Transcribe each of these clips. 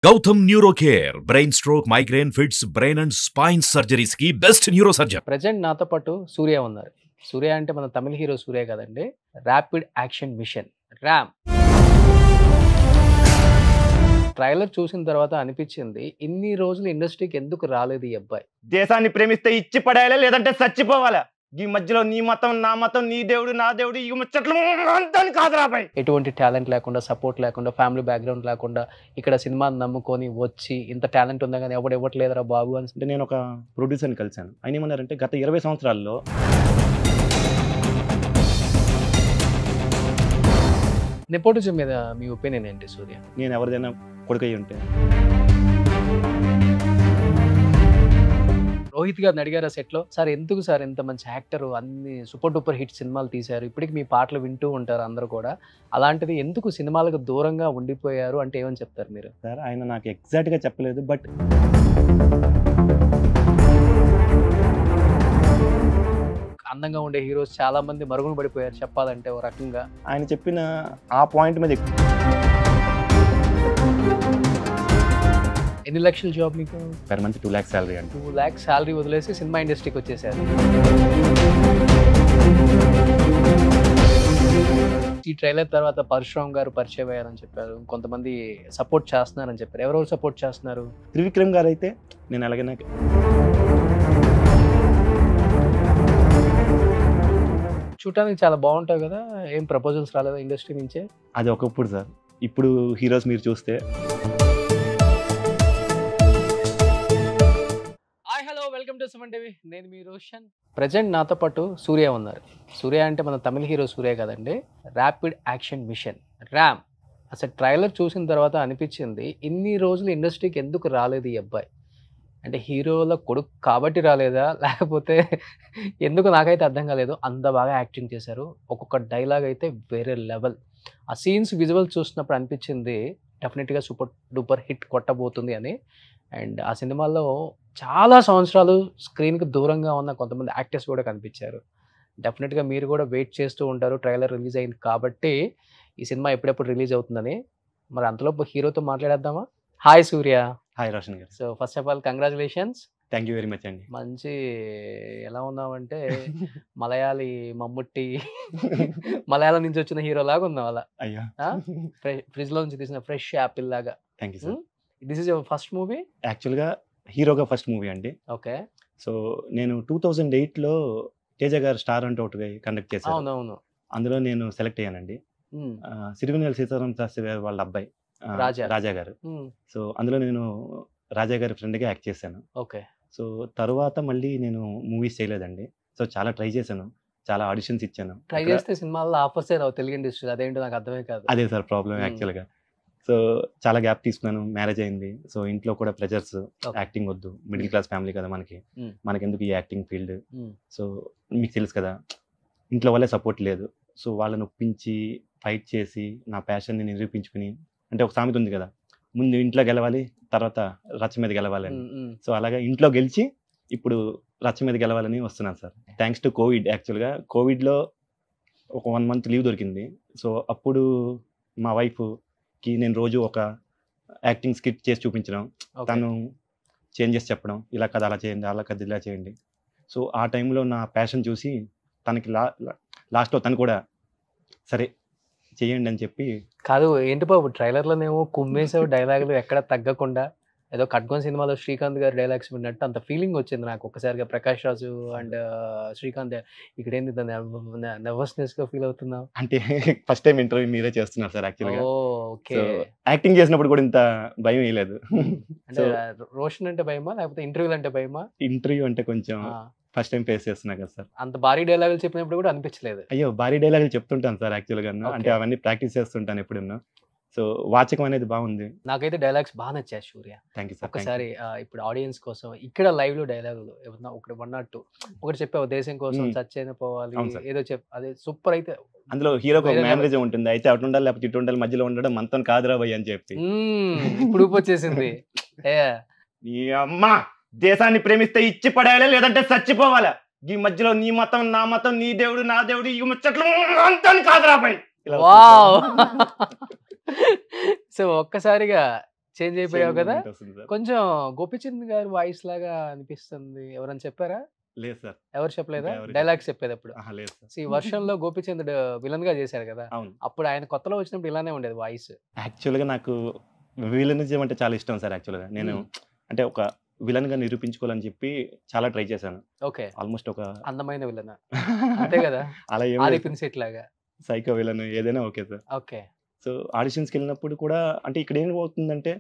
Gautam neuro care brain stroke migraine fits brain and spine surgeries కి best neuro surgeon. Present నాతో పాటు సూర్య ఉన్నారు. సూర్య అంటే మన తమిళ హీరో సూర్య కదండి. Rapid action mission RAM trailer చూసిన తర్వాత అనిపించింది, ఇన్ని రోజులు ఇండస్ట్రీకి ఎందుకు రాలేదు ఈ అబ్బాయి. దేశాన్ని ప్రేమిస్తే ఇచ్చి పడేయాలి, లేదంటే చచ్చిపోవాలా. ఈ మధ్యలో నీ మతం నా మతం, నీ దేవుడు నా దేవుడు, ఈ ముచ్చట్లు అంతా కాదురాబాయ్. ఎటువంటి టాలెంట్ లేకుండా, సపోర్ట్ లేకుండా, ఫ్యామిలీ బ్యాక్గ్రౌండ్ లేకుండా ఇక్కడ సినిమాని నమ్ముకొని వచ్చి ఇంత టాలెంట్ ఉందా కానీ ఎవడు ఇవ్వట్లేదురా బాబు అని. అంటే నేను ఒక ప్రొడ్యూసర్ని కలిశాను. ఆయన ఏమన్నారంటే గత 20 సంవత్సరాల్లో నెపోటిజం మీద మీ ఒపీనియన్ ఏంటి సూర్య? నేను ఎవరిదైనా కొడుకయ్యి ఉంటే. రోహిత్ గారిని అడిగారు సెట్లో, సార్ ఎందుకు సార్ ఇంత మంచి యాక్టర్, అన్ని సూపర్ డూపర్ హిట్ సినిమాలు తీశారు, ఇప్పటికి మీ పాటలు వింటూ ఉంటారు అందరూ కూడా, అలాంటిది ఎందుకు సినిమాలకు దూరంగా ఉండిపోయారు అంటే ఏమని చెప్తారు మీరు? సార్ ఆయన నాకు ఎగ్జాక్ట్గా చెప్పలేదు, బట్ అందంగా ఉండే హీరోస్ చాలా మంది మరుగున పడిపోయారు చెప్పాలంటే ఓ రకంగా. ఆయన చెప్పిన ఆ పాయింట్ మీద ఎన్ని లక్షల జాబ్ మీకు? పర్ మంత్ 2 lakhs శాలరీ అంటే 2 lakhs శాలరీ వదిలేసి సినిమా ఇండస్ట్రీకి వచ్చేసారు. ఈ ట్రైలర్ తర్వాత పరశురామ్ గారు పరిచయం అయ్యారని చెప్పారు, కొంతమంది సపోర్ట్ చేస్తున్నారని చెప్పారు. ఎవరెవరు సపోర్ట్ చేస్తున్నారు? త్రివిక్రమ్ గారు అయితే నేను అలాగే చూడటానికి చాలా బాగుంటాయి కదా, ఏం ప్రపోజల్స్ రాలేదా ఇండస్ట్రీ నుంచే? అది ఒకప్పుడు సార్. ఇప్పుడు హీరోస్ మీరు చూస్తే. Hello, welcome to Suman TV. నేను మీ రోషన్. ప్రజెంట్ నాతో పాటు సూర్య ఉన్నారు. సూర్య అంటే మన తమిళ హీరో సూర్య కదండి. ర్యాపిడ్ యాక్షన్ మిషన్ ర్యామ్ అసలు ట్రైలర్ చూసిన తర్వాత అనిపించింది, ఇన్ని రోజులు ఇండస్ట్రీకి ఎందుకు రాలేదు ఈ అబ్బాయి. అంటే హీరోల కొడుకు కాబట్టి రాలేదా, లేకపోతే ఎందుకు నాకైతే అర్థం కాలేదు. అంత బాగా యాక్టింగ్ చేశారు. ఒక్కొక్క డైలాగ్ అయితే వేరే లెవెల్. ఆ సీన్స్ విజువల్ చూసినప్పుడు అనిపించింది డెఫినెట్గా సూపర్ డూపర్ హిట్ కొట్టబోతుంది అని. అండ్ ఆ సినిమాలో చాలా సంవత్సరాలు స్క్రీన్కి దూరంగా ఉన్న కొంతమంది యాక్టర్స్ కూడా కనిపించారు. డెఫినెట్గా మీరు కూడా వెయిట్ చేస్తూ ఉంటారు, ట్రైలర్ రిలీజ్ అయింది కాబట్టి ఈ సినిమా ఎప్పుడెప్పుడు రిలీజ్ అవుతుందని. మరి అంతలోపు హీరోతో మాట్లాడేద్దామా? హాయ్ సూర్య. హాయ్ రోషన్ గారు. So first of all congratulations. Thank you very much అండి. మంచి ఎలా ఉన్నావంటే మలయాళీ మమ్ముట్టి మలయాళం నుంచి వచ్చిన హీరో లాగా ఉన్నావు. అలా అయ్యా, ఫ్రిడ్జ్ లో నుంచి తీసిన ఫ్రెష్ యాపిల్ లాగా. Thank you sir. This is your first movie? యాక్చువల్గా హీరోగా ఫస్ట్ మూవీ అండి. ఓకే. సో నేను 2008లో తేజ గారు స్టార్ అంటే ఒకటి కండక్ట్ చేశాను. అవునవును. అందులో నేను సెలెక్ట్ అయ్యానండి. సిరివెన్నెల సీతారాం శాస్త్రి గారు వాళ్ళ అబ్బాయి రాజా గారు. సో అందులో నేను రాజా గారి ఫ్రెండ్గా యాక్ట్ చేశాను. ఓకే. సో తర్వాత మళ్ళీ నేను మూవీస్ చేయలేదండి. సో చాలా ట్రై చేశాను, చాలా ఆడిషన్స్ ఇచ్చాను. ట్రై చేస్తే సినిమాల్లో ఆఫర్స్ రావు తెలుగు ఇండస్ట్రీ, అదేంటో నాకు అర్థమే కాదు. అదే సార్ ప్రాబ్లం యాక్చువల్గా. సో చాలా గ్యాప్ తీసుకున్నాను, మ్యారేజ్ అయింది. సో ఇంట్లో కూడా ప్రెజర్స్, యాక్టింగ్ వద్దు, మిడిల్ క్లాస్ ఫ్యామిలీ కదా మనకెందుకు ఈ యాక్టింగ్ ఫీల్డ్. సో మీకు తెలుసు కదా, ఇంట్లో వాళ్ళే సపోర్ట్ లేదు. సో వాళ్ళని ఒప్పించి ఫైట్ చేసి నా ప్యాషన్ని నిరూపించుకుని, అంటే ఒక సామెత ఉంది కదా, ముందు ఇంట్లో గెలవాలి, తర్వాత రచ్చ మీద గెలవాలని. సో అలాగా ఇంట్లో గెలిచి ఇప్పుడు రచ్చ మీద గెలవాలని వస్తున్నాను సార్. Thanks to Covid. యాక్చువల్గా కోవిడ్లో ఒక 1 month లీవ్ దొరికింది. సో అప్పుడు మా వైఫ్కి నేను రోజు ఒక యాక్టింగ్ స్కిట్ చేసి చూపించడం, తను చేంజెస్ చెప్పడం, ఇలా కదా అలా చేయండి, అలా కదా ఇలా చేయండి. సో ఆ టైంలో నా ప్యాషన్ చూసి తనకి లాస్ట్లో తను కూడా సరే చేయండి అని చెప్పి. కాదు ఏంటి బాబు, ట్రైలర్లోనేమో కుమ్మేసావు డైలాగులు ఎక్కడ తగ్గకుండా, ఏదో ఖడ్గం సినిమాలో శ్రీకాంత్ గారి డైలాగ్స్ విన్నట్టు అంత ఫీలింగ్ వచ్చింది నాకు ఒక్కసారిగా. ప్రకాష్ రాజు అండ్ శ్రీకాంత్ ఇక్కడ ఏంది నర్వస్నెస్ గా ఫీల్ అవుతున్నావు? అంటే ఫస్ట్ టైం ఇంటర్వ్యూ మీరే చేస్తున్నారు సార్ యాక్చువల్గా. ఓకే. యాక్టింగ్ చేసినప్పుడు కూడా ఇంత భయం వేయలేదు. అంటే రోషన్ అంటే భయమా లేకపోతే ఇంటర్వ్యూలు అంటే భయమా? ఇంటర్వ్యూ అంటే కొంచెం ఫస్ట్ టైం ఫేస్ చేస్తున్నా కదా సార్. అంత భారీ డైలాగులు చెప్పినప్పుడు కూడా అనిపించలేదు? అయ్యో, భారీ డైలాగులు చెప్తుంటాను సార్ యాక్చువల్గా. అంటే అవన్నీ ప్రాక్టీస్ చేస్తుంటాను ఎప్పుడున్నా. సో వాచకం అనేది బాగుంది. నాకైతే డైలాగ్స్ బాగా నచ్చాయి సూర్య. Thank you sir. ఒకసారి ఇప్పుడు ఆడియన్స్ కోసం ఇక్కడ లైవ్ లో డైలాగులు ఏమన్నా ఒకటి 1 or 2 ఒకటి చెప్పావు, దేశం కోసం చచ్చైనా పోవాలి ఏదో అదే సూపర్. అయితే అందులో హీరోకి ఒక మేనరిజం ఉంటుంది, అయితే అటు ఉండాలి లేకపోతే ఇటు ఉండాలి, మధ్యలో ఉండడం మనతో కాదురా భయ్ అని చెప్పి ఇప్పుడు వచ్చేసింది. ఈ అమ్మ దేశాన్ని ప్రేమిస్తే ఇచ్చి పడేయాలి, లేదంటే చచ్చిపోవాలా. ఈ మధ్యలో నీ మతం నా మతం, నీ దేవుడు నా దేవుడు, ఈ ముచ్చట్లు అంతా కాదురా భయ్. వావ్. సో ఒక్కసారిగా చేంజ్ అయిపోయావు కదా. వస్తుంది సార్. కొంచెం గోపిచంద్ గారి వాయిస్ లాగా అనిపిస్తుంది. ఎవరైనా చెప్పారా? లేదు సార్. ఎవరు చెప్పలేదా? ఎవరు డైలాగ్స్ చెప్పేటప్పుడు. లేదు సార్. వర్షంలో గోపిచంద్ విలన్ గా చేశారు కదా, అవును. అప్పుడు ఆయన కొత్తలో వచ్చినప్పుడు ఇలానే ఉండేది వాయిస్. యాక్చువల్గా నాకు విలనిజం అంటే చాలా ఇష్టం సార్. యాక్చువల్గా నేను అంటే ఒక విలన్ గా నిరూపించుకోవాలని చెప్పి చాలా ట్రై చేశాను. ఓకే. ఆల్మోస్ట్ ఒక అందమైన విలన్ అంతే కదా, అలా ఆది పిన్సెట్ లాగా సైకో విలన్ ఏదైనా ఓకే సార్. ఓకే. సో ఆడిషన్స్కి వెళ్ళినప్పుడు కూడా అంటే ఇక్కడ ఏం అవుతుందంటే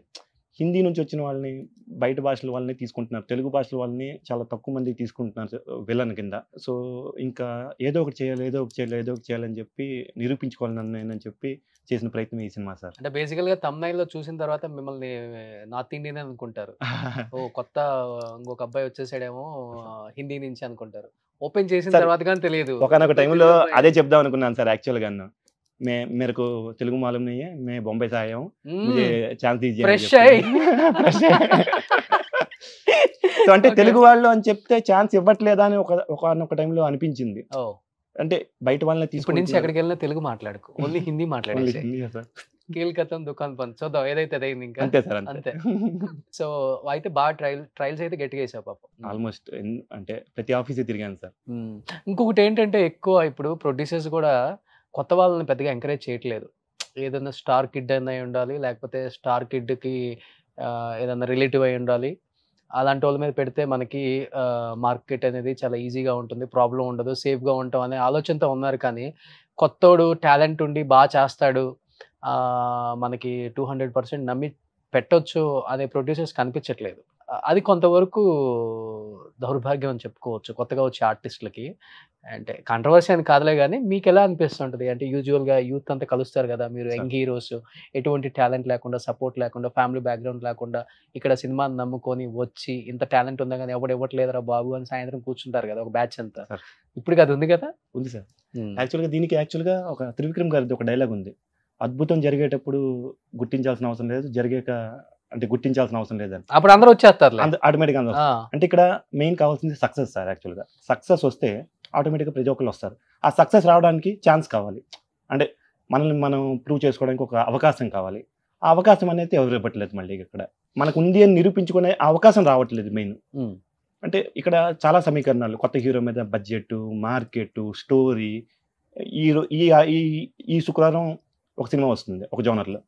హిందీ నుంచి వచ్చిన వాళ్ళని, బయట భాషల వాళ్ళని తీసుకుంటున్నారు, తెలుగు భాషల వాళ్ళని చాలా తక్కువ మంది తీసుకుంటున్నారు విలన్ కింద. సో ఇంకా ఏదో ఒకటి చేయాలని చెప్పి నిరూపించుకోవాలి నేను చెప్పి చేసిన ప్రయత్నం ఈ సినిమా సార్. అంటే బేసికల్ గా thumbnail లో చూసిన తర్వాత మిమ్మల్ని నార్త్ ఇండియన్ అనుకుంటారు. ఓ కొత్త ఇంకొక అబ్బాయి వచ్చేసాడేమో హిందీ నుంచి అనుకుంటారు. ఓపెన్ చేసిన తర్వాత కానీ తెలియదు. ఒకనొక టైంలో అదే చెప్దాం అనుకున్నాను సార్. యాక్చువల్గా मेरे को तेलुगु मालूम नहीं है, मैं बॉम्बे से आया हूँ, मुझे चांस दीजिए. సో అంటే తెలుగు వాళ్ళు అని చెప్తే ఛాన్స్ ఇవ్వట్లేదా అని ఒక టైంలో అనిపించింది. అంటే బయట వాళ్ళని తీసుకుని నుంచి ఎక్కడికి వెళ్ళినా తెలుగు మాట్లాడుకో, ఓన్లీ హిందీ మాట్లాడేసి కీల్కతం దుకాన్ పని చూద్దాం ఏదైతే అదైంది ఇంకా అంతే సార్ అంతే. సో అయితే బాగా ట్రయల్స్ అయితే గట్టిగా వేసావు పాపం. ఆల్మోస్ట్ అంటే ప్రతి ఆఫీస్ తిరిగాను సార్. ఇంకొకటి ఏంటంటే ఎక్కువ ఇప్పుడు ప్రొడ్యూసర్స్ కూడా కొత్త వాళ్ళని పెద్దగా ఎంకరేజ్ చేయట్లేదు. ఏదైనా స్టార్ కిడ్ అయినా ఉండాలి, లేకపోతే స్టార్ కిడ్కి ఏదైనా రిలేటివ్ అయి ఉండాలి. అలాంటి వాళ్ళ మీద పెడితే మనకి మార్కెట్ అనేది చాలా ఈజీగా ఉంటుంది, ప్రాబ్లం ఉండదు, సేఫ్గా ఉంటాం అనే ఆలోచనతో ఉన్నారు. కానీ కొత్తోడు టాలెంట్ ఉండి బాగా చేస్తాడు, మనకి 200% నమ్మి పెట్టొచ్చు అనే ప్రొడ్యూసర్స్ కనిపించట్లేదు. అది కొంతవరకు దౌర్భాగ్యం అని చెప్పుకోవచ్చు కొత్తగా వచ్చే ఆర్టిస్టులకి. అంటే కాంట్రవర్సీ అని కాదులే, కానీ మీకు ఎలా అనిపిస్తుంటుంది? అంటే యూజువల్గా యూత్ అంతా కలుస్తారు కదా, మీరు యంగ్ హీరోస్, ఎటువంటి టాలెంట్ లేకుండా, సపోర్ట్ లేకుండా, ఫ్యామిలీ బ్యాక్గ్రౌండ్ లేకుండా ఇక్కడ సినిమాని నమ్ముకొని వచ్చి ఇంత టాలెంట్ ఉందా కానీ ఎవడు ఇవ్వట్లేదురా బాబు అని సాయంత్రం కూర్చుంటారు కదా ఒక బ్యాచ్ అంతా. ఇప్పుడు అది ఉంది కదా. ఉంది సార్. యాక్చువల్గా ఒక త్రివిక్రమ్ గారిది ఒక డైలాగ్ ఉంది, అద్భుతం జరిగేటప్పుడు గుర్తించాల్సిన అవసరం లేదు, గుర్తించాల్సిన అవసరం లేదని. అప్పుడు అందరూ వచ్చేస్తారు ఆటోమేటిక్గా. అంటే ఇక్కడ మెయిన్ కావాల్సింది సక్సెస్ సార్. యాక్చువల్గా సక్సెస్ వస్తే ఆటోమేటిక్గా ప్రతి ఒక్కరు వస్తారు. ఆ సక్సెస్ రావడానికి ఛాన్స్ కావాలి, అంటే మనల్ని మనం ప్రూవ్ చేసుకోవడానికి ఒక అవకాశం కావాలి. ఆ అవకాశం అనేది ఎవరు ఇవ్వట్లేదు. మళ్ళీ ఇక్కడ మనకు ఉంది అని నిరూపించుకునే అవకాశం రావట్లేదు మెయిన్. అంటే ఇక్కడ చాలా సమీకరణాలు, కొత్త హీరో మీద బడ్జెట్, మార్కెట్, స్టోరీ. ఈ శుక్రవారం ఒక సినిమా వస్తుంది ఒక జోనర్లో,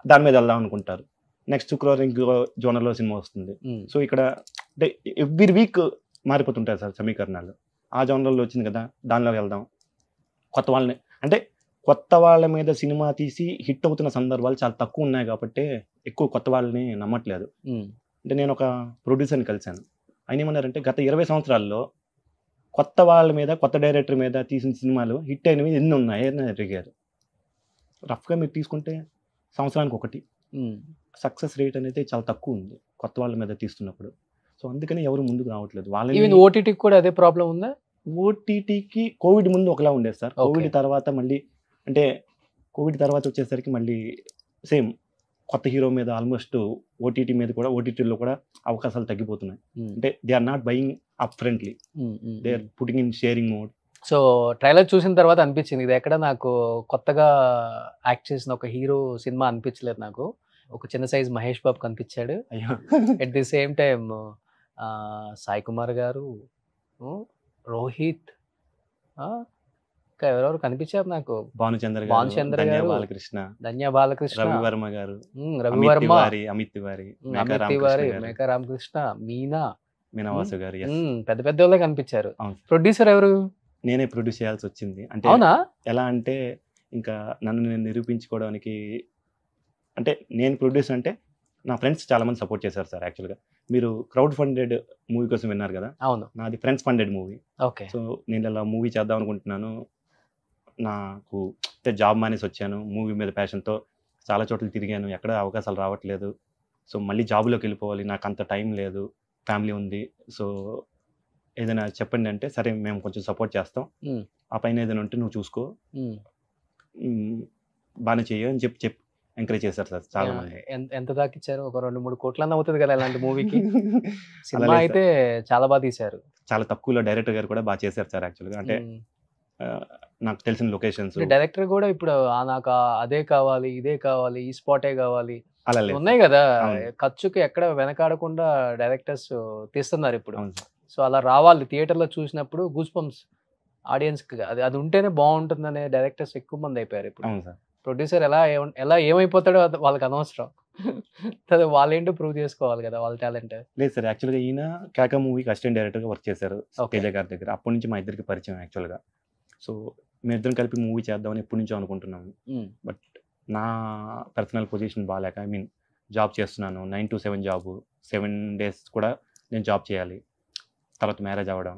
దాని మీద వెళ్దాం అనుకుంటారు. నెక్స్ట్ శుక్రవారం ఇంకో జోనర్లో సినిమా వస్తుంది. సో ఇక్కడ అంటే ఎవ్రీ వీక్ మారిపోతుంటాయి సార్ సమీకరణాలు. ఆ జోనర్లో వచ్చింది కదా దానిలోకి వెళ్దాం. కొత్త వాళ్ళ మీద సినిమా తీసి హిట్ అవుతున్న సందర్భాలు చాలా తక్కువ ఉన్నాయి కాబట్టి ఎక్కువ కొత్త వాళ్ళని నమ్మట్లేదు. అంటే నేను ఒక ప్రొడ్యూసర్ని కలిశాను, ఆయన ఏమన్నారంటే గత 20 సంవత్సరాల్లో కొత్త వాళ్ళ మీద, కొత్త డైరెక్టర్ మీద తీసిన సినిమాలు హిట్ అయినవి ఎన్ని ఉన్నాయి అని అడిగారు. రఫ్గా మీరు తీసుకుంటే సంవత్సరానికి ఒకటి. సక్సెస్ రేట్ అనేది చాలా తక్కువ ఉంది కొత్త వాళ్ళ మీద తీస్తున్నప్పుడు. సో అందుకని ఎవరు ముందుకు రావట్లేదు. వాళ్ళని ఓటీటీకి కూడా అదే ప్రాబ్లం ఉందా? ఓటీటీకి కోవిడ్ ముందు ఒకలా ఉండేది సార్. కోవిడ్ తర్వాత మళ్ళీ కోవిడ్ తర్వాత వచ్చేసరికి మళ్ళీ సేమ్ కొత్త హీరో మీద ఆల్మోస్ట్ ఓటీటీలో కూడా అవకాశాలు తగ్గిపోతున్నాయి. అంటే they are not buying up frontly, they are putting in sharing mode. So trailer చూసిన తర్వాత అనిపించింది ఇది ఎక్కడ నాకు కొత్తగా యాక్ట్ చేసిన ఒక హీరో సినిమా అనిపించలేదు నాకు. ఒక చిన్న సైజ్ మహేష్ బాబు కనిపించాడు. At the same time Sai Kumar గారు, రోహిత్, ఇంకా ఎవరెవరు కనిపించారు నాకు. భానుచంద్ర గారు, బాలకృష్ణ, ధన్య బాలకృష్ణ, రవివర్మ గారు, రవివర్మ, అమిత్ తివారీ, మేకా రామకృష్ణ, మీనావాసు గారు, పెద్ద పెద్ద వాళ్ళే కనిపించారు. ప్రొడ్యూసర్ ఎవరు? నేనే ప్రొడ్యూస్ చేయాల్సి వచ్చింది. అంటే ఎలా అంటే ఇంకా నన్ను నేను నిరూపించుకోవడానికి, అంటే నేను ప్రొడ్యూసర్ అంటే నా ఫ్రెండ్స్ చాలా మంది సపోర్ట్ చేశారు సార్. యాక్చువల్గా మీరు క్రౌడ్ ఫండెడ్ మూవీ కోసం విన్నారు కదా, అవును, నాది friends funded movie. Okay. So నేను ఇలా మూవీ చేద్దాం అనుకుంటున్నాను, నాకు జాబ్ మానేసి వచ్చాను, మూవీ మీద ప్యాషన్తో చాలా చోట్ల తిరిగాను, ఎక్కడ అవకాశాలు రావట్లేదు. సో మళ్ళీ జాబ్లోకి వెళ్ళిపోవాలి, నాకు అంత టైం లేదు, ఫ్యామిలీ ఉంది, సో ఏదైనా చెప్పండి అంటే సరే మేము కొంచెం సపోర్ట్ చేస్తాం, ఆ పైన ఏదైనా ఉంటే నువ్వు చూసుకో, బాగానే చెయ్యి అని చెప్పి ఎంకరేజ్ చేశారు సార్ చాలా మంది. ఎంత దాకా ఇచ్చారు? ఒక 2-3 కోట్లన్నా అవుతుంది కదా ఇలాంటి మూవీకి. సినిమా అయితే చాలా బాగా తీశారు. చాలా తక్కువలో డైరెక్టర్ గారు కూడా బాగా చేశారు సార్. యాక్చువల్గా అంటే నాకు తెలిసిన లొకేషన్స్, డైరెక్టర్ కూడా ఇప్పుడు నాకు అదే కావాలి, ఇదే కావాలి, ఈ స్పాటే కావాలి, అలా లేదు ఉన్నాయి కదా, అవును. ఖర్చుకి ఎక్కడ వెనకాడకుండా డైరెక్టర్స్ తీస్తున్నారు ఇప్పుడు. అవును సార్. సో అలా రావాలి థియేటర్లో చూసినప్పుడు గూస్ బంప్స్ ఆడియన్స్కి, అది అది ఉంటేనే బాగుంటుందనే డైరెక్టర్స్ ఎక్కువ మంది అయిపోయారు ఇప్పుడు. అవును సార్. ప్రొడ్యూసర్ ఎలా ఏమైపోతాడో వాళ్ళకి అనవసరం. అది వాళ్ళేంటో ప్రూవ్ చేసుకోవాలి కదా వాళ్ళ టాలెంట్. లేదు సార్, యాక్చువల్గా ఈయన కేక మూవీకి అసిస్టెంట్ డైరెక్టర్గా వర్క్ చేశారు Okay. తేజ గారి దగ్గర. అప్పటి నుంచి మా ఇద్దరికి పరిచయం యాక్చువల్గా. సో మేమిద్దరం కలిపి మూవీ చేద్దామని ఎప్పటి నుంచో అనుకుంటున్నాము. బట్ నా పర్సనల్ పొజిషన్ బాగాలేక, ఐ మీన్ జాబ్ చేస్తున్నాను, 9 to 7 జాబు, 7 days కూడా నేను జాబ్ చేయాలి. తర్వాత మ్యారేజ్ అవ్వడం,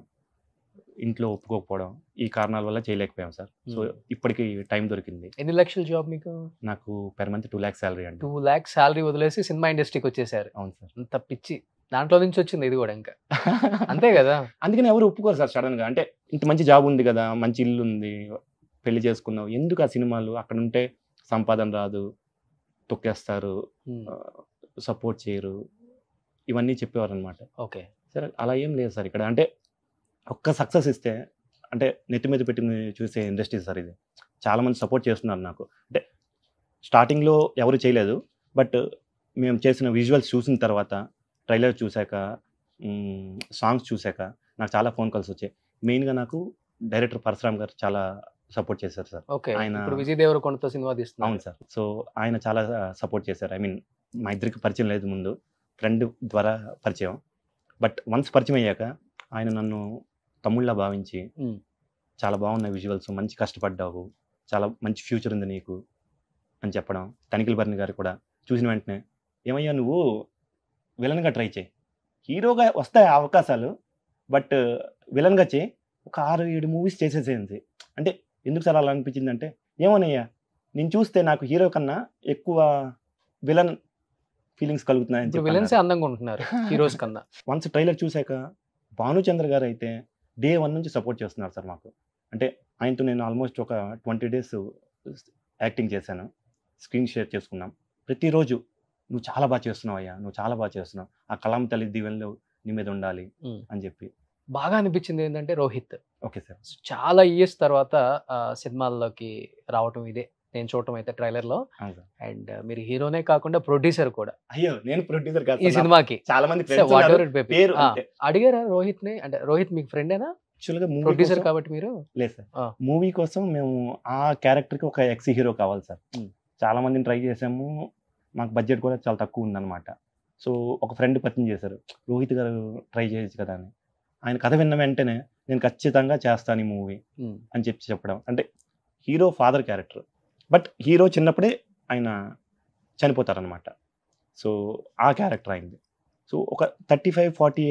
ఇంట్లో ఒప్పుకోకపోవడం, ఈ కారణాల వల్ల చేయలేకపోయాం సార్. సో ఇప్పటికి టైం దొరికింది. ఎన్ని లక్షల జాబ్ మీకు? నాకు పెర్ మంత్ 2 lakhs శాలరీ అండి. 2 lakhs శాలరీ వదిలేసి సినిమా ఇండస్ట్రీకి వచ్చేసారు. అవును సార్. అంత పిచ్చి దాంట్లో నుంచి వచ్చింది ఇది కూడా ఇంకా. అంతే కదా. అందుకని ఎవరు ఒప్పుకోరు సార్ సడన్గా. అంటే ఇంత మంచి జాబ్ ఉంది కదా, మంచి ఇల్లు ఉంది, పెళ్లి చేసుకున్నావు, ఎందుకు ఆ సినిమాలు, అక్కడ ఉంటే సంపాదన రాదు, తొక్కేస్తారు, సపోర్ట్ చేయరు, ఇవన్నీ చెప్పేవారు అనమాట. ఓకే. సార్ అలా ఏం లేదు సార్ ఇక్కడ. అంటే ఒక్క సక్సెస్ ఇస్తే, అంటే నెత్తి మీద పెట్టి చూసే ఇండస్ట్రీ సార్ ఇది. చాలామంది సపోర్ట్ చేస్తున్నారు నాకు. అంటే స్టార్టింగ్లో ఎవరు చేయలేదు, బట్ మేము చేసిన విజువల్స్ చూసిన తర్వాత, ట్రైలర్ చూశాక, సాంగ్స్ చూశాక నాకు చాలా ఫోన్ కాల్స్ వచ్చాయి. మెయిన్గా నాకు డైరెక్టర్ పరశురామ్ గారు చాలా సపోర్ట్ చేశారు సార్. ఓకే. ఆయన ఇప్పుడు విజయ్ దేవరకొండతో సినిమా తీస్తున్నారు. అవును సార్. సో ఆయన చాలా సపోర్ట్ చేశారు. ఐ మీన్ మా ఇద్దరికి పరిచయం లేదు ముందు, ఫ్రెండ్ ద్వారా పరిచయం. బట్ వన్స్ పరిచయం అయ్యాక ఆయన నన్ను తమ్ముళ్ళ భావించి, చాలా బాగున్నాయి విజువల్స్, మంచి కష్టపడ్డావు, చాలా మంచి ఫ్యూచర్ ఉంది నీకు అని చెప్పడం. తనిఖీల్ భరణి గారు కూడా చూసిన వెంటనే, ఏమయ్యా నువ్వు విలన్గా ట్రై చేయి, హీరోగా వస్తాయి అవకాశాలు, బట్ విలన్గా చేయి, ఒక 6-7 మూవీస్ చేసేసేయండి. అంటే ఎందుకు సార్ అలా అనిపించిందంటే, ఏమోనయ్యా నేను చూస్తే నాకు హీరో కన్నా ఎక్కువ విలన్ ఫీలింగ్స్ కలుగుతున్నాయని ఇప్పుడు విలన్సే అందంగా ఉంటున్నారు హీరోస్ కన్నా. వన్స్ ట్రైలర్ చూశాక భానుచంద్ర గారు అయితే డే 1 నుంచి సపోర్ట్ చేస్తున్నారు సార్ మాకు. అంటే ఆయనతో నేను ఆల్మోస్ట్ ఒక 20 days యాక్టింగ్ చేశాను, స్క్రీన్ షేర్ చేసుకున్నాం. ప్రతిరోజు నువ్వు చాలా బాగా చేస్తున్నావు అయ్యా, నువ్వు చాలా బాగా చేస్తున్నావు, ఆ కలాం తల్లి దీవెనలు నీ మీద ఉండాలి అని చెప్పి. బాగా అనిపించింది ఏంటంటే రోహిత్ ఓకే సార్. చాలా ఇయర్స్ తర్వాత సినిమాల్లోకి రావటం ఇదే నేను చూడటం అయితే ట్రైలర్లో. అండ్ మీరు హీరోనే కాకుండా ప్రొడ్యూసర్ కూడా. అయ్యో నేను ప్రొడ్యూసర్ కాదు ఈ సినిమాకి. చాలా మంది అడిగారా రోహిత్ ని? అంటే రోహిత్ మీకు ఫ్రెండేనా? ప్రొడ్యూసర్ కాబట్టి మీరు? లేదు సార్, మూవీ కోసం మేము ఆ క్యారెక్టర్ కి ఒక ఎక్స్ హీరో కావాలి సార్. చాలా మందిని ట్రై చేసాము, మాకు బడ్జెట్ కూడా చాలా తక్కువ ఉందన్నమాట. సో ఒక ఫ్రెండ్ పరిచయం చేశారు, రోహిత్ గారు ట్రై చేయొచ్చు కదా అని. ఆయన కథ విన్న వెంటనే నేను ఖచ్చితంగా చేస్తాను ఈ మూవీ అని చెప్పడం. అంటే hero father character, but hero చిన్నప్పుడే ఆయన చనిపోతారనమాట. సో ఆ క్యారెక్టర్ అయింది. సో ఒక 35-40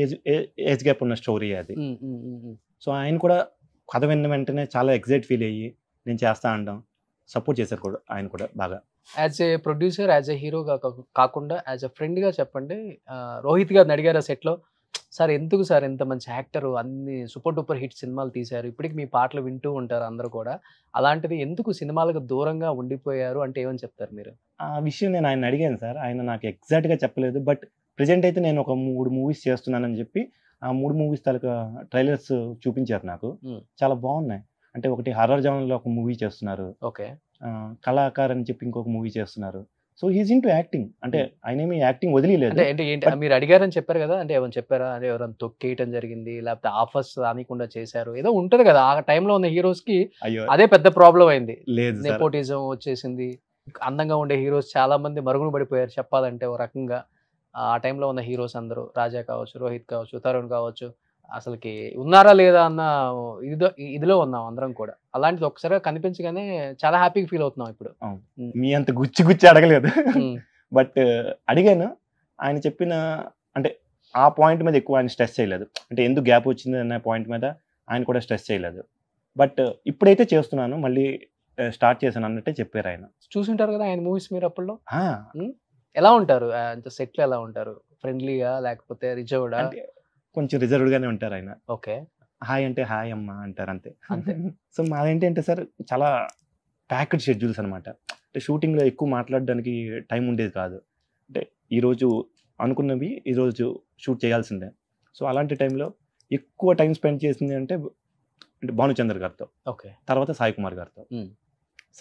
ఏజ్ గ్యాప్ ఉన్న స్టోరీ అది. సో ఆయన కూడా కథ విన్న వెంటనే చాలా ఎగ్జైట్ ఫీల్ అయ్యి నేను చేస్తా అంటాం, సపోర్ట్ చేశారు కూడా ఆయన కూడా బాగా. As a producer, as a hero కాకుండా యాజ్ ఎ ఫ్రెండ్గా చెప్పండి, రోహిత్ గారిని అడిగారు ఆ సెట్లో, సార్ ఎందుకు సార్ ఇంత మంచి యాక్టర్, అన్ని సూపర్ డూపర్ హిట్ సినిమాలు తీశారు, ఇప్పటికి మీ పాటలు వింటూ ఉంటారు అందరూ కూడా, అలాంటిది ఎందుకు సినిమాలకు దూరంగా ఉండిపోయారు అంటే ఏమని చెప్తారు మీరు? ఆ విషయం నేను ఆయన అడిగాను సార్, ఆయన నాకు ఎగ్జాక్ట్గా చెప్పలేదు. బట్ ప్రజెంట్ అయితే నేను ఒక 3 మూవీస్ చేస్తున్నానని చెప్పి ఆ 3 మూవీస్ తాలూకా ట్రైలర్స్ చూపించారు నాకు. చాలా బాగున్నాయి. అంటే ఒకటి హర్రర్ జానర్లో ఒక మూవీ చేస్తున్నారు, ఓకే, కళాకార్ అని చెప్పి ఇంకొక మూవీ చేస్తున్నారు. So he's in to acting. అంటే ఆయన ఏమి యాక్టింగ్ వదిలేదు. ఏంటి మీరు అడిగారని చెప్పారు కదా, అంటే ఏమైనా చెప్పారా? అంటే ఎవరైనా తొక్కేయటం జరిగింది, లేకపోతే ఆఫర్స్ రానికుండా చేశారు, ఏదో ఉంటది కదా ఆ టైంలో ఉన్న హీరోస్ కి. అదే పెద్ద ప్రాబ్లం అయింది. లేదు, నెపోటిజం వచ్చేసింది, అందంగా ఉండే హీరోస్ చాలా మంది మరుగున పడిపోయారు చెప్పాలంటే ఒక రకంగా. ఆ టైంలో ఉన్న హీరోస్ అందరూ, రాజా కావచ్చు, రోహిత్ కావచ్చు, తరుణ్ కావచ్చు, అసలుకి ఉన్నారా లేదా అన్న ఇదిలో ఉన్నాం అందరం కూడా. అలాంటిది ఒకసారి కనిపించగానే చాలా హ్యాపీగా ఫీల్ అవుతున్నాం ఇప్పుడు. మీ అంత గుచ్చి అడగలేదు, బట్ అడిగాను. ఆయన చెప్పిన అంటే ఆ పాయింట్ మీద ఎక్కువ ఆయన స్ట్రెస్ చేయలేదు. అంటే ఎందుకు గ్యాప్ వచ్చింది అనే పాయింట్ మీద ఆయన కూడా స్ట్రెస్ చేయలేదు. బట్ ఇప్పుడైతే చేస్తున్నాను, మళ్ళీ స్టార్ట్ చేశాను అన్నట్టే చెప్పారు ఆయన. చూసుంటారు కదా ఆయన మూవీస్ మీరు అప్పట్లో. ఎలా ఉంటారు అంత సెట్లు, ఎలా ఉంటారు? ఫ్రెండ్లీగా లేకపోతే రిజర్వ్డా? కొంచెం రిజర్వ్డ్ గానే ఉంటారు ఆయన. ఓకే, హాయ్ అంటే హాయ్ అమ్మ అంటారు అంతే. సో మాదేంటి అంటే సార్ చాలా ప్యాక్డ్ షెడ్యూల్స్ అనమాట. అంటే షూటింగ్లో ఎక్కువ మాట్లాడడానికి టైం ఉండేది కాదు. అంటే ఈరోజు అనుకున్నవి ఈరోజు షూట్ చేయాల్సిందే. సో అలాంటి టైంలో ఎక్కువ టైం స్పెండ్ చేసింది అంటే భానుచంద్ర గారితో, ఓకే, తర్వాత సాయి కుమార్ గారితో.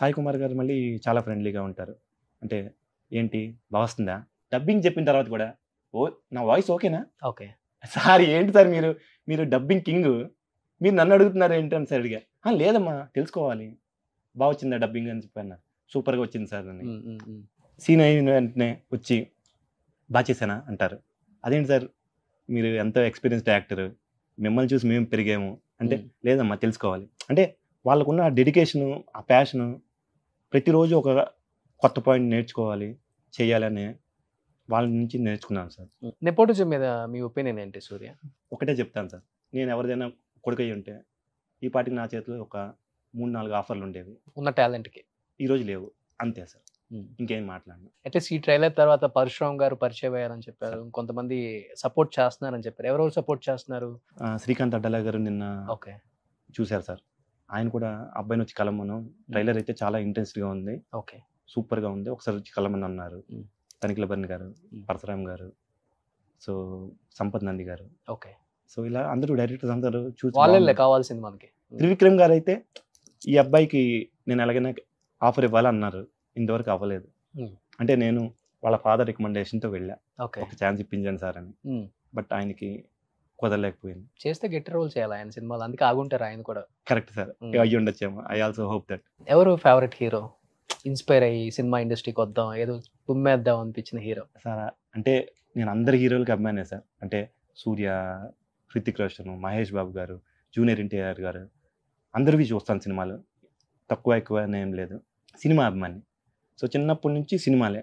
సాయి కుమార్ గారు మళ్ళీ చాలా ఫ్రెండ్లీగా ఉంటారు. అంటే ఏంటి బాగా వస్తుందా? డబ్బింగ్ చెప్పిన తర్వాత కూడా నా వాయిస్ ఓకేనా ఓకే. సార్? ఏంటి సార్ మీరు డబ్బింగ్ కింగ్, మీరు నన్ను అడుగుతున్నారు ఏంటి అని సార్ అడిగా. లేదమ్మా తెలుసుకోవాలి, బాగా వచ్చిందా డబ్బింగ్ అని చెప్పి అన్నారు. సూపర్గా వచ్చింది సార్ అని. సీన్ అయిన వెంటనే వచ్చి బాగా చేశానా అంటారు. అదేంటి సార్ మీరు ఎంతో ఎక్స్పీరియన్స్డ్ యాక్టర్, మిమ్మల్ని చూసి మేము పెరిగాము అంటే, లేదమ్మా తెలుసుకోవాలి అంటే వాళ్ళకున్న ఆ డెడికేషను, ఆ ప్యాషను, ప్రతిరోజు ఒక కొత్త పాయింట్ నేర్చుకోవాలి చేయాలని వాళ్ళ నుంచి నేర్చుకున్నాను సార్. నెపోటిజం మీద మీ ఒపీనియన్ ఏంటి సూర్య? ఒకటే చెప్తాను సార్, నేను ఎవరిదైనా కొడుకయ్యి ఉంటే ఈ పాటికి నా చేతిలో ఒక 3-4 ఆఫర్లు ఉండేవి. ఉన్న టాలెంట్కి ఈరోజు లేవు, అంతే సార్. ఇంకేం మాట్లాడను. అట్లీస్ట్ ఈ ట్రైలర్ తర్వాత పరశురామ్ గారు పరిచయం అయ్యారని చెప్పారు, కొంతమంది సపోర్ట్ చేస్తున్నారని చెప్పారు. ఎవరెవరు సపోర్ట్ చేస్తున్నారు? శ్రీకాంత్ అడ్డలా గారు నిన్న ఓకే చూశారు సార్. ఆయన కూడా అబ్బాయిని వచ్చి కలమను, ట్రైలర్ అయితే చాలా ఇంట్రెస్ట్గా ఉంది, ఓకే సూపర్గా ఉంది, ఒకసారి వచ్చి కలమని అన్నారు. తనిఖీల బర్ని గారు, పరశురామ్ గారు, సో సంపత్ నంది గారు, ఓకే. సో ఇలా అందరూ డైరెక్టర్స్ అందరూ చూసి వాళ్ళే కావాల్సింది మనకి. త్రివిక్రమ్ గారు అయితే ఈ అబ్బాయికి నేను ఎలాగైనా ఆఫర్ ఇవ్వాలన్నారు, ఇంతవరకు అవ్వలేదు. అంటే నేను వాళ్ళ ఫాదర్ రికమెండేషన్తో వెళ్ళా, ఒక ఛాన్స్ ఇప్పించండి సార్ అని. బట్ ఆయనకి కుదరలేకపోయింది. చేస్తే గట్టి రోల్ చేయాలి ఆయన సినిమాలు, అందుకే ఆగుంటారు ఆయన కూడా. కరెక్ట్ సార్, అయ్యి ఉండొచ్చేమో. I also hope that. ఎవరు ఫేవరెట్ హీరో, ఇన్స్పైర్ అయ్యి సినిమా ఇండస్ట్రీకి వద్దాం ఏదో తుమ్మేద్దాం అనిపించిన హీరో? సార్ అంటే నేను అందరి హీరోలకి అభిమానే సార్. అంటే సూర్య, హృతిక్ రోషన్, మహేష్ బాబు గారు, జూనియర్ ఎన్టీఆర్ గారు, అందరివి చూస్తాను సినిమాలు, తక్కువ ఎక్కువ ఏం లేదు. సినిమా అభిమాని. సో చిన్నప్పటి నుంచి సినిమాలే.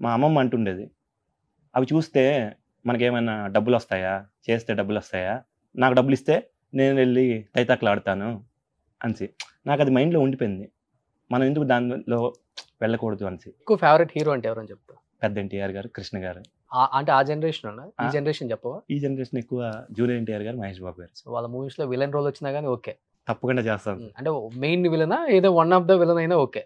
మా అమ్మమ్మ అంటుండేది, అవి చూస్తే మనకేమైనా డబ్బులు వస్తాయా, చేస్తే డబ్బులు వస్తాయా, నాకు డబ్బులు ఇస్తే నేను వెళ్ళి తైతాకులు ఆడతాను అనిసి. నాకు అది మైండ్లో ఉండిపోయింది, మనం ఎందుకు దానిలో వెళ్ళకూడదు అనిసి. ఎక్కువ ఫేవరెట్ హీరో అంటే ఎవరని చెప్తావు? పెద్ద ఎన్టీఆర్ గారు, కృష్ణ గారు. అంటే ఆ జనరేషన్, ఈ జనరేషన్ చెప్పవా? ఈ జనరేషన్ ఎక్కువ జూనియర్ ఎన్టీఆర్ గారు, మహేష్ బాబు గారు. సో వాళ్ళ మూవీస్లో విలన్ రోల్ వచ్చినా కానీ ఓకే, తప్పకుండా చేస్తాను. అంటే మెయిన్ విలనా, ఏదో వన్ ఆఫ్ ద విలన్ అయినా ఓకే.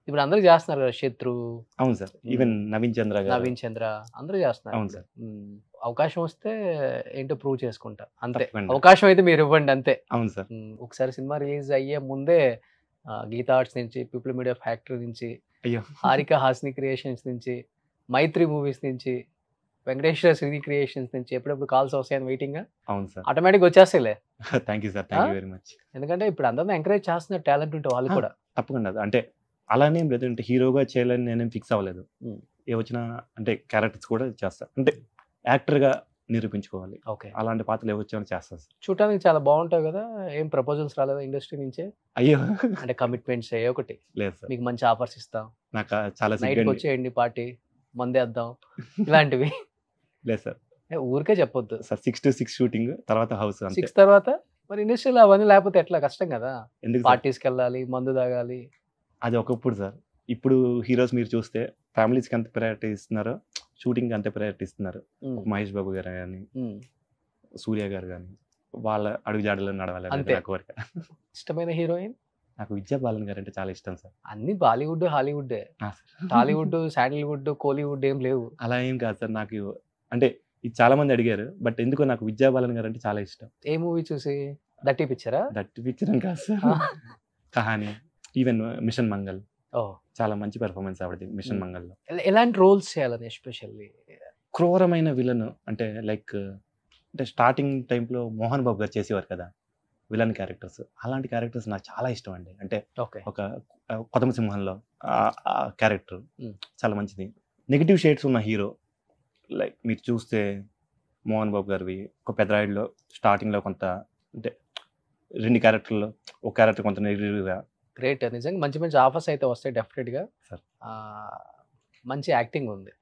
ఇప్పుడు అందరూ చేస్తున్నారు కదా, శత్రు. అవును సార్, ఈవెన్ నవీన్ చంద్ర అందరూ చేస్తున్నారు. అవును సార్. అవకాశం వస్తే ఏంటో ప్రూవ్ చేసుకుంటా అంతే. తప్పకుండా. అవకాశం అయితే మీరు ఇవ్వండి అంతే. అవును సార్. ఒకసారి సినిమా రిలీజ్ అయ్యే ముందే గీతా ఆర్ట్స్ నుంచి, పీపుల్ మీడియా ఫ్యాక్టరీ నుంచి, అయ్యో, హారిక హాస్ని క్రియేషన్స్ నుంచి, మైత్రి మూవీస్ నుంచి, వెంకటేశ్వర శ్రీ క్రియేషన్స్ నుంచి ఎప్పుడెప్పుడు కాల్స్ వస్తాయని వెయిటింగ్. అవును సార్, ఆటోమేటిక్ వచ్చేస్తేలే. Thank you sir, thank you very much. ఎందుకంటే ఇప్పుడు అందరిని ఎంకరేజ్ చేస్తున్నారు టాలెంట్ ఉంటే వాళ్ళు కూడా. తప్పకుండా. అంటే అలానే లేదు, అంటే హీరోగా చేయాలని నేనేం ఫిక్స్ అవ్వలేదు. ఏ వచ్చినా అంటే క్యారెక్టర్స్ కూడా చేస్తా, అంటే యాక్టర్గా నిరూపించుకోవాలి. ఓకే, అలాంటి పాత్రలు ఏవొచ్చామని చేస్తాను సార్. చూడటానికి చాలా బాగుంటాయి కదా. ఏం ప్రపోజల్స్ రాలేదా ఇండస్ట్రీ నుంచే? అయ్యో, అంటే కమిట్మెంట్స్ ఏ ఒకటి లేదు సార్. మీకు మంచి ఆఫర్స్ ఇస్తాం, నాకు చాలా నైట్కి వచ్చేయండి పార్టీ మందేద్దాం ఇలాంటివి? లేదు సార్, ఊరికే చెప్పొద్దు సార్. 6 to 6 షూటింగ్, తర్వాత హౌస్. 6 తర్వాత మరి ఇండస్ట్రీలో అవన్నీ లేకపోతే ఎట్లా, కష్టం కదా. ఎందుకు పార్టీస్కి వెళ్ళాలి, మందు తాగాలి. అది ఒకప్పుడు సార్. ఇప్పుడు హీరోస్ మీరు చూస్తే ఫ్యామిలీస్కి ఎంత ప్రయారిటీ ఇస్తున్నారో, షూటింగ్కి అంతే ప్రయారిటీ ఇస్తున్నారు. మహేష్ బాబు గారు కానీ, సూర్య గారు కానీ, వాళ్ళ అడుగుజాడలో నడవాలి. నాకు కోరిక. ఇష్టమైన హీరోయిన్? నాకు విద్యా బాలన్ గారు అంటే చాలా ఇష్టం సార్. అన్ని బాలీవుడ్, హాలీవుడ్, టాలీవుడ్, శాండిల్వుడ్, కోలీవుడ్ ఏం లేవు? అలా ఏం కాదు సార్. నాకు అంటే ఇది చాలా మంది అడిగారు, బట్ ఎందుకో నాకు విద్యా బాలన్ గారు అంటే చాలా ఇష్టం. ఏ మూవీ చూసి? దట్టి పిక్చరా? దట్టి పిక్చర్ అని కాదు సార్, కహాని, ఈవెన్ మిషన్ మంగళ్, చాలా మంచి పెర్ఫార్మెన్స్ ఆవిడది మిషన్ మంగళలో. ఎలాంటి రోల్స్ చేయాలని? ఎస్పెషల్లీ క్రూరమైన విలన్ అంటే లైక్, అంటే స్టార్టింగ్ టైంలో మోహన్ బాబు గారు చేసేవారు కదా విలన్ క్యారెక్టర్స్, అలాంటి క్యారెక్టర్స్ నాకు చాలా ఇష్టం అండి. అంటే ఒక కొదమ సింహంలో క్యారెక్టర్ చాలా మంచిది. నెగిటివ్ షేడ్స్ ఉన్న హీరో, లైక్ మీరు చూస్తే మోహన్ బాబు గారివి ఒక పెద్దరాయుడులో స్టార్టింగ్లో కొంత, అంటే 2 క్యారెక్టర్లో ఒక క్యారెక్టర్ కొంత నెగిటివ్గా. గ్రేట్, నిజంగా మంచి మంచి ఆఫర్స్ అయితే వస్తాయి డెఫినెట్గా సార్. మంచి యాక్టింగ్ ఉంది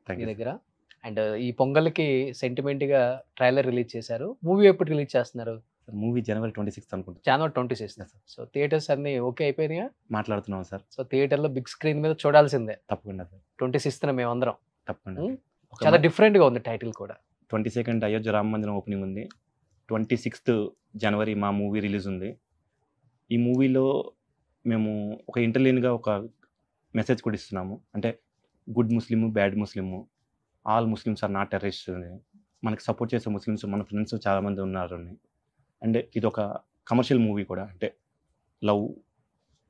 మీ దగ్గర. అండ్ ఈ పొంగల్కి సెంటిమెంట్గా ట్రైలర్ రిలీజ్ చేశారు. మూవీ ఎప్పుడు రిలీజ్ చేస్తున్నారు? మూవీ January 26 అనుకుంటా. January 26 sir. సో థియేటర్స్ అన్ని ఓకే అయిపోయినాయా? మాట్లాడుతున్నాం సార్. సో థియేటర్లో బిగ్ స్క్రీన్ మీద చూడాల్సిందే. తప్పకుండా సార్. 26న మేమందరం. తప్పకుండా. చాలా డిఫరెంట్గా ఉంది టైటిల్ కూడా. 22nd అయోధ్య రామ మందిరం ఓపెనింగ్ ఉంది. 26th January మా మూవీ రిలీజ్ ఉంది. ఈ మూవీలో మేము ఒక ఇంటర్లీన్గా ఒక మెసేజ్ కూడా ఇస్తున్నాము. అంటే good Muslim, bad Muslim, all Muslims are not terrorist. మనకి సపోర్ట్ చేసే ముస్లిమ్స్ మన ఫ్రెండ్స్ చాలామంది ఉన్నారు. అండ్ ఇది ఒక కమర్షియల్ మూవీ కూడా, అంటే లవ్,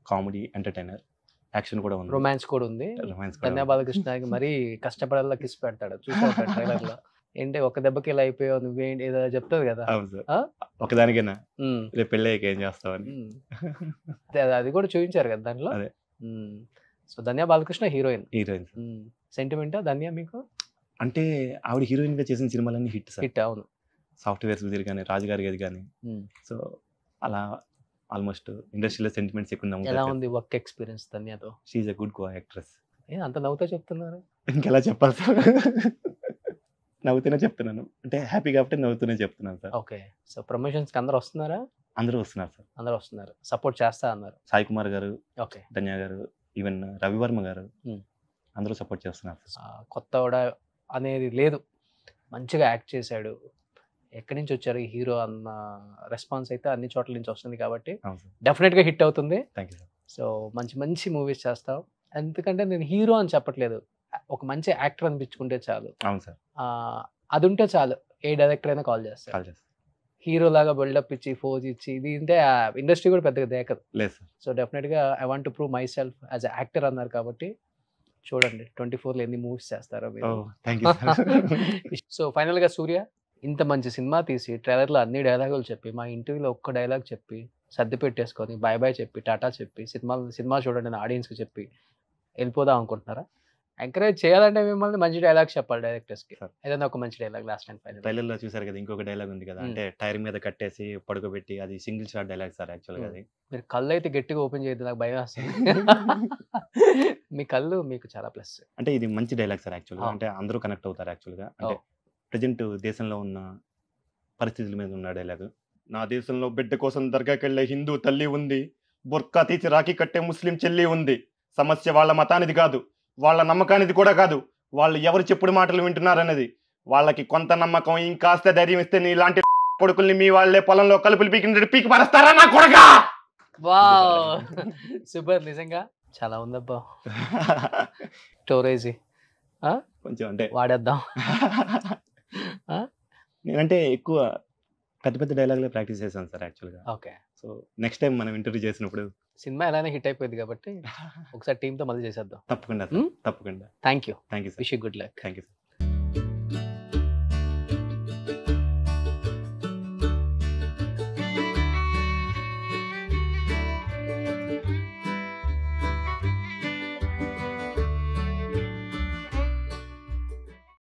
కామెడీ, ఎంటర్టైనర్ యాక్షన్ కూడా ఉంది, రొమాన్స్ కూడా ఉంది. రొమాన్స్ ధన్య బాలకృష్ణకి మరీ కష్టపడాలా కిస్ పెడతాడు చూసారు ట్రైలర్ లో. ఏంటి ఒక దెబ్బకి ఇలా అయిపోయావు నువ్వేంటి ఏదో చెప్తుంది కదా. అవును సార్, ఒకదానికైనా ఉమ్, రేపు పెళ్ళి అయ్యాక ఏం చేస్తావని. ఉమ్. అది కూడా చూపించారు కదా దాంట్లో. అదే. సో ధన్య బాలకృష్ణ హీరోయిన్. హీరోయిన్ సెంటిమెంటా ధన్య మీకు? అంటే ఆవిడ హీరోయిన్ గా చేసిన సినిమాలన్నీ హిట్ సార్. హిట్ అవును. సాఫ్ట్వేర్ సుధీర్ కానీ, రాజుగారి గది కానీ, సో అలా ఆల్మోస్ట్ ఇండస్ట్రీలో సెంటిమెంట్స్ ఎక్కువ ఎలా నమ్ముతారు. ఉంది వర్క్ ఎక్స్పీరియన్స్ ధన్యతో? She a good co actress. అంత నవ్వుతా చెప్తున్నారు. ఇంకెలా చెప్పాలి సార్? నవ్వుతూనే చెప్తున్నాను, అంటే హ్యాపీ కాబట్టి నవ్వుతూనే చెప్తున్నాను సార్. ఓకే. సో ప్రమోషన్స్ కి అందరు వస్తున్నారా? అందరూ వస్తున్నారు సార్, అందరు వస్తున్నారు, సపోర్ట్ చేస్తా అన్నారు. సాయి కుమార్ గారు, ఓకే. ధన్య గారు, ఈవెన్ రవివర్మ గారు Hmm. అందరూ సపోర్ట్ చేస్తున్నారు సార్. కొత్తవాడ అనేది లేదు, మంచిగా యాక్ట్ చేశాడు. ఎక్కడి నుంచి వచ్చారు ఈ హీరో అన్న రెస్పాన్స్ అయితే అన్ని చోట్ల నుంచి వస్తుంది కాబట్టి అవును సార్, డెఫినెట్గా హిట్ అవుతుంది. Thank you sir. సో మంచి మంచి మూవీస్ చేస్తావు. ఎందుకంటే నేను హీరో అని చెప్పట్లేదు, ఒక మంచి యాక్టర్ అనిపించుకుంటే చాలు. అవును సార్, అది ఉంటే చాలు, ఏ డైరెక్టర్ అయినా కాల్ చేస్తారు. కాల్ చేస్తాను. హీరో లాగా బిల్డప్ ఇచ్చి ఫోజ్ ఇచ్చి ఇది అంటే ఇండస్ట్రీ కూడా పెద్దగా దేకదు. లేదు సార్. సో డెఫినెట్గా I want to prove my self as a actor అన్నారు కాబట్టి చూడండి 24లో ఎన్ని మూవీస్ చేస్తారో మీరు. Thank you sir. సో ఫైనల్గా సూర్య ఇంత మంచి సినిమా తీసి ట్రైలర్లో అన్ని డైలాగులు చెప్పి మా ఇంటర్వ్యూలో ఒక్క డైలాగ్ చెప్పి సర్ది పెట్టేసుకొని బాయ్ బాయ్ చెప్పి టాటా చెప్పి సినిమా చూడండి అని ఆడియన్స్కి చెప్పి వెళ్ళిపోదాం అనుకుంటున్నారా? ఎంకరేజ్ చేయాలంటే మిమ్మల్ని మంచి డైలాగ్స్ చెప్పాలి డైరెక్టర్స్కి. సార్, ఏదైనా ఒక మంచి డైలాగ్ లాస్ట్ అండ్ ఫైనల్. ట్రైలర్లో చూసారు కదా, ఇంకొక డైలాగ్ ఉంది కదా, అంటే టైర్ మీద కట్టేసి పడుకోబెట్టి, అది సింగిల్ షాట్ డైలాగ్ సార్ యాక్చువల్గా. అది మీరు కళ్ళు అయితే గట్టిగా ఓపెన్ చేయొద్దు, నాకు భయం వస్తుంది. మీ కళ్ళు మీకు చాలా ప్లస్. అంటే ఇది మంచి డైలాగ్ సార్ యాక్చువల్గా, అంటే అందరూ కనెక్ట్ అవుతారు యాక్చువల్గా. అంటే ప్రజెంట్ దేశంలో ఉన్న పరిస్థితుల మీద ఉన్న డైలాగ్. నా దేశంలో బిడ్డ కోసం దర్గాకెళ్ళే హిందూ తల్లి ఉంది, బుర్కా తీసి రాఖీ కట్టే ముస్లిం చెల్లి ఉంది. సమస్య వాళ్ళ మతానిది కాదు, వాళ్ళ నమ్మకానిది కూడా కాదు, వాళ్ళు ఎవరు చెప్పుడు మాటలు వింటున్నారనేది. వాళ్ళకి కొంత నమ్మకం, ఇంకాస్త ధైర్యం ఇస్తే నీ లాంటి కొడుకుల్ని మీ వాళ్ళే పొలంలో కలుపులు పీకి పరస్తారా నా కొడకా? వావ్ సూపర్, నిజంగా చాలా ఉందబ్బా. స్టోరేజీ కొంచెం అంటే వాడేద్దాం. నేనంటే ఎక్కువ పెద్ద పెద్ద డైలాగ్లే ప్రాక్టీస్ చేశాను సార్ యాక్చువల్గా. ఓకే. సో నెక్స్ట్ టైం మనం ఇంటర్వ్యూ చేసినప్పుడు సినిమా ఎలానే హిట్ అయిపోయింది కాబట్టి ఒకసారి టీంతో మళ్ళీ చేసేద్దాం. తప్పకుండా సార్, తప్పకుండా. Thank you. Thank you sir. Wish you good luck. Thank you sir.